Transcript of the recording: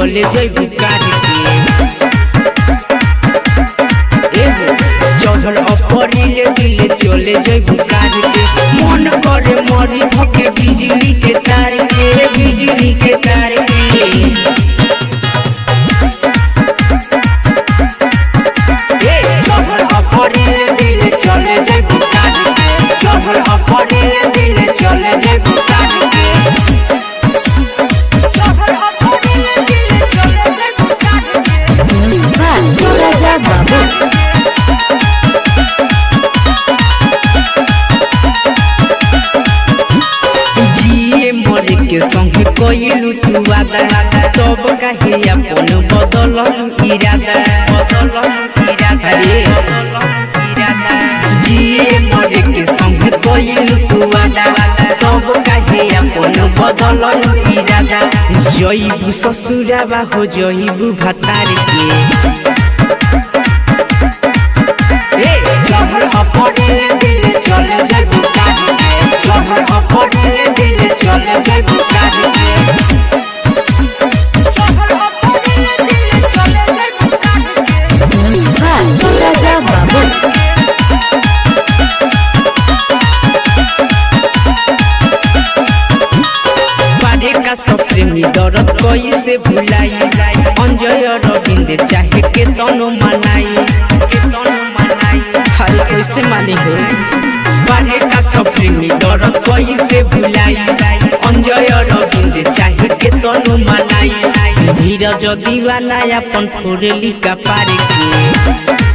चले जइबू कार के चढ़ल अपरिले दिले चले जइबू कार के मन करे मरी धके बिजली के तार के बिजली के तार के चढ़ल अपरिले दिले चले जइबू कार के चढ़ल अपरिले दिले चले जइबू कार के जिए मरे के संगे कइलू तू वादा तब काहे अपन बदललू इरादा रे जिए मरे के संगे कइलू तू वादा तब काहे अपन बदललू इरादा जइबू ससुराबा हो जइबू भतार के चढ़ल अपरिले दिले चले जइबू कार के चढ़ल अपरिले दिले चले जइबू कार के चढ़ल अपरिले दिले चले जइबू कार के राजा बाबू बारे का सब प्रेमी दर्द कैसे भुलाई अंजय रविंद्र चाहे के तनो मनाई हर कैसे मानी हो बारे का सब प्रेमी दर्द कैसे भुलाई अंजय रविंद्र चाहे के तनो मनाई धीरज दीवाना अपन फोड़ली का पारे के